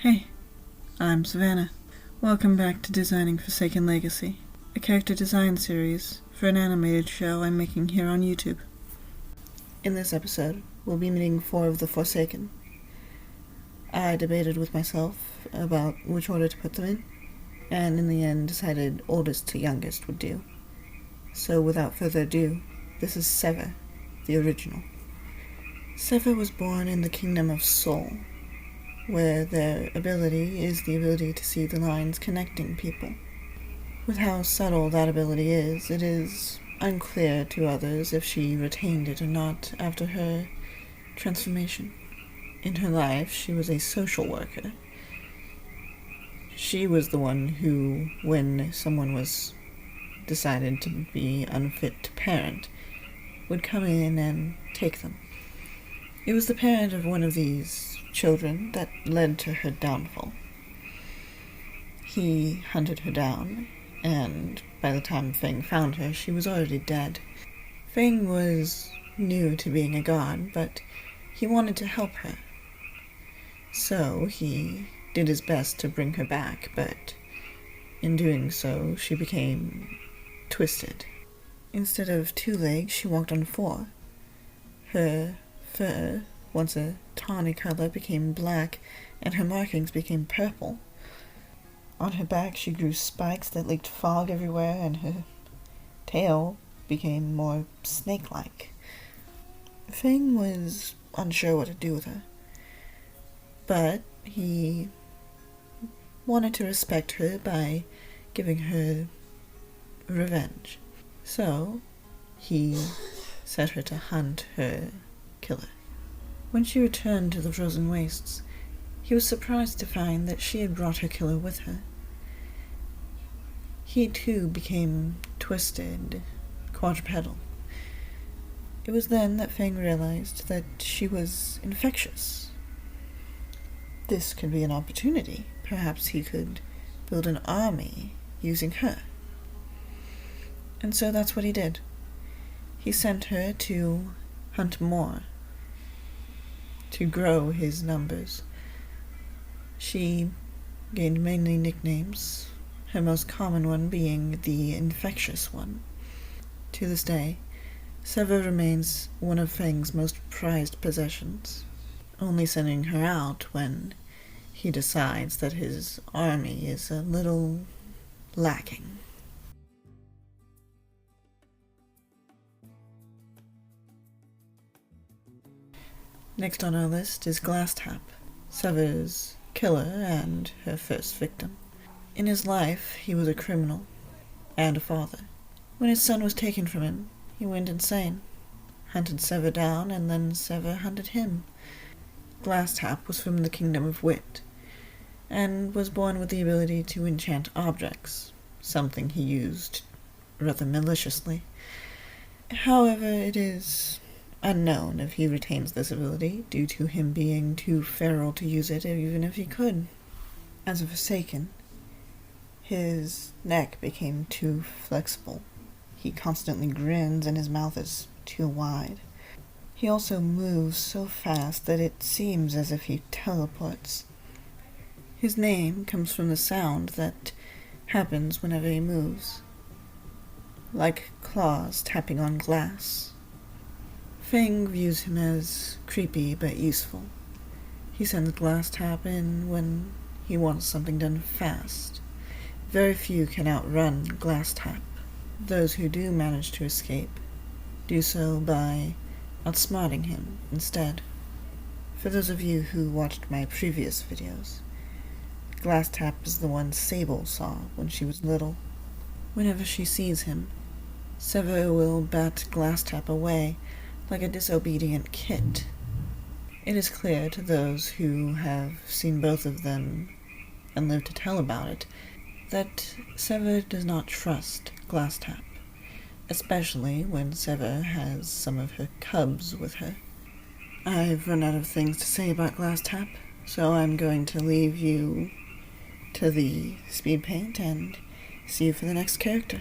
Hey, I'm Savannah. Welcome back to Designing Forsaken Legacy, a character design series for an animated show I'm making here on YouTube. In this episode, we'll be meeting 4 of the Forsaken. I debated with myself about which order to put them in, and in the end decided oldest to youngest would do. So without further ado, this is Sever, the original. Sever was born in the Kingdom of Sol, where their ability is the ability to see the lines connecting people. With how subtle that ability is, it is unclear to others if she retained it or not after her transformation. In her life, she was a social worker. She was the one who, when someone was decided to be unfit to parent, would come in and take them. It was the parent of one of these children that led to her downfall. He hunted her down, and by the time Feng found her, she was already dead. Feng was new to being a god, but he wanted to help her. So he did his best to bring her back, but in doing so, she became twisted. Instead of 2 legs, she walked on 4. Her fur, once a tawny color, became black, and her markings became purple. On her back, she grew spikes that leaked fog everywhere, and her tail became more snake-like. Feng was unsure what to do with her, but he wanted to respect her by giving her revenge. So he set her to hunt her killer. When she returned to the frozen wastes, he was surprised to find that she had brought her killer with her. He too became twisted, quadrupedal. It was then that Feng realized that she was infectious. This could be an opportunity. Perhaps he could build an army using her. And so that's what he did. He sent her to hunt more, to grow his numbers. She gained many nicknames, her most common one being the infectious one. To this day, Sever remains one of Feng's most prized possessions, only sending her out when he decides that his army is a little lacking. Next on our list is Glasstap, Sever's killer and her first victim. In his life, he was a criminal and a father. When his son was taken from him, he went insane, hunted Sever down, and then Sever hunted him. Glasstap was from the Kingdom of Wit, and was born with the ability to enchant objects, something he used rather maliciously. However, it is unknown if he retains this ability, due to him being too feral to use it, even if he could. As a Forsaken, his neck became too flexible. He constantly grins and his mouth is too wide. He also moves so fast that it seems as if he teleports. His name comes from the sound that happens whenever he moves, like claws tapping on glass. Feng views him as creepy but useful. He sends Glasstap in when he wants something done fast. Very few can outrun Glasstap. Those who do manage to escape do so by outsmarting him instead. For those of you who watched my previous videos, Glasstap is the one Sable saw when she was little. Whenever she sees him, Sever will bat Glasstap away like a disobedient kid. It is clear to those who have seen both of them and live to tell about it that Sever does not trust Glasstap, especially when Sever has some of her cubs with her. I've run out of things to say about Glasstap, so I'm going to leave you to the speed paint and see you for the next character.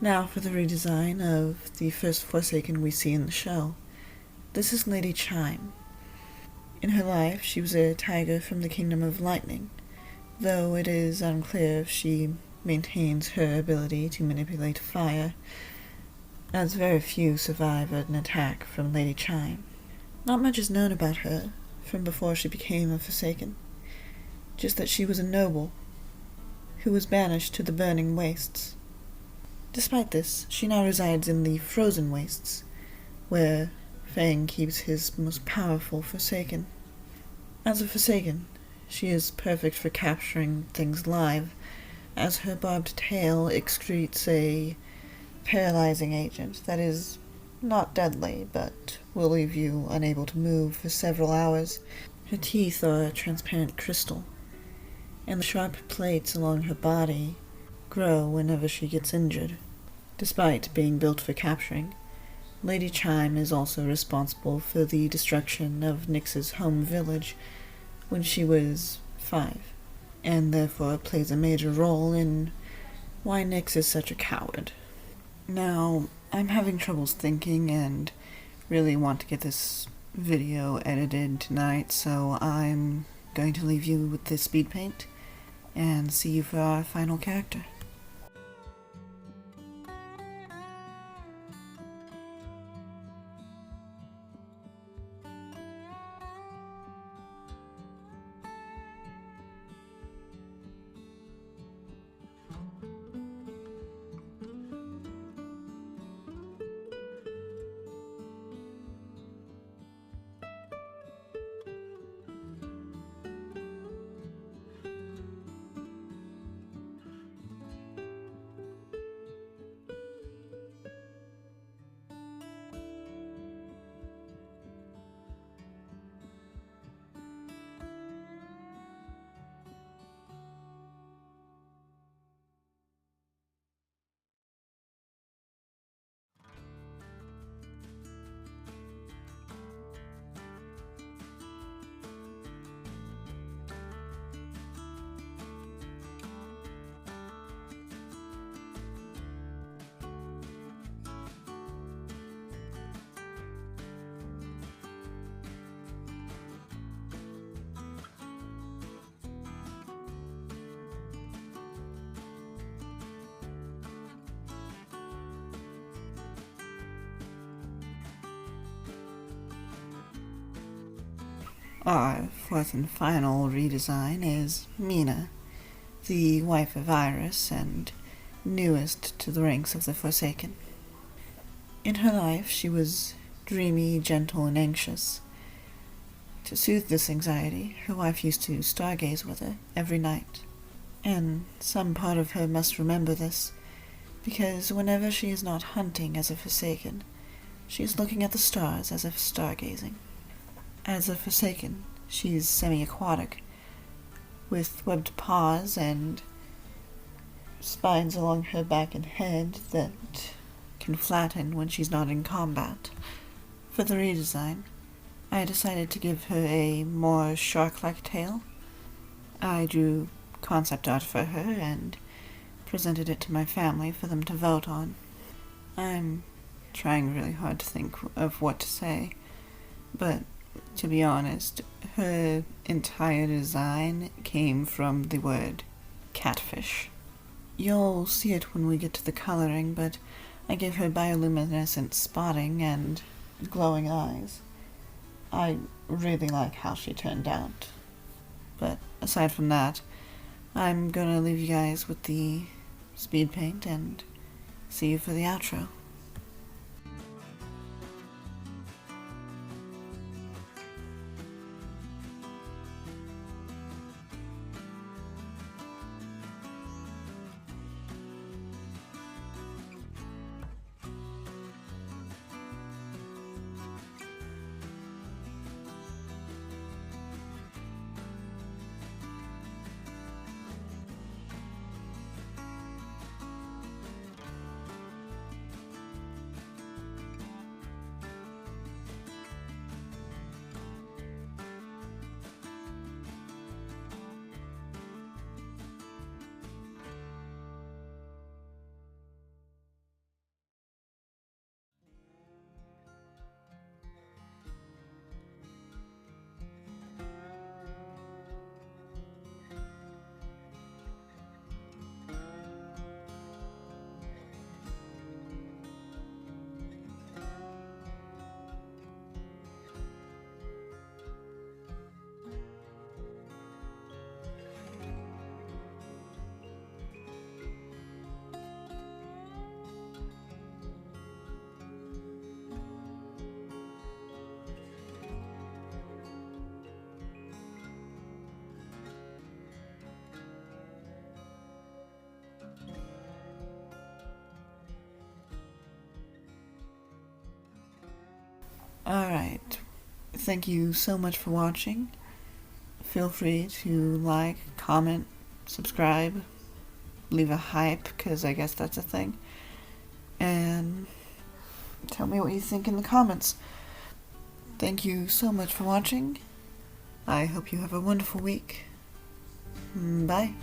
Now for the redesign of the first Forsaken we see in the show. This is Lady Chime. In her life, she was a tiger from the Kingdom of Lightning, though it is unclear if she maintains her ability to manipulate fire, as very few survive an attack from Lady Chime. Not much is known about her from before she became a Forsaken, just that she was a noble who was banished to the Burning Wastes. Despite this, she now resides in the Frozen Wastes, where Fang keeps his most powerful Forsaken. As a Forsaken, she is perfect for capturing things live, as her barbed tail excretes a paralyzing agent that is not deadly, but will leave you unable to move for several hours. Her teeth are transparent crystal, and the sharp plates along her body grow whenever she gets injured. Despite being built for capturing, Lady Chime is also responsible for the destruction of Nyx's home village when she was 5, and therefore plays a major role in why Nyx is such a coward. Now, I'm having troubles thinking and really want to get this video edited tonight, so I'm going to leave you with this speed paint and see you for our final character. Our fourth and final redesign is Mina, the wife of Iris and newest to the ranks of the Forsaken. In her life, she was dreamy, gentle, and anxious. To soothe this anxiety, her wife used to stargaze with her every night. And some part of her must remember this, because whenever she is not hunting as a Forsaken, she is looking at the stars as if stargazing. As a Forsaken, she's semi-aquatic, with webbed paws and spines along her back and head that can flatten when she's not in combat. For the redesign, I decided to give her a more shark-like tail. I drew concept art for her and presented it to my family for them to vote on. I'm trying really hard to think of what to say, but to be honest, her entire design came from the word catfish. You'll see it when we get to the coloring, but I gave her bioluminescent spotting and glowing eyes. I really like how she turned out. But aside from that, I'm gonna leave you guys with the speed paint and see you for the outro. Alright. Thank you so much for watching. Feel free to like, comment, subscribe, leave a hype, because I guess that's a thing. And tell me what you think in the comments. Thank you so much for watching. I hope you have a wonderful week. Bye.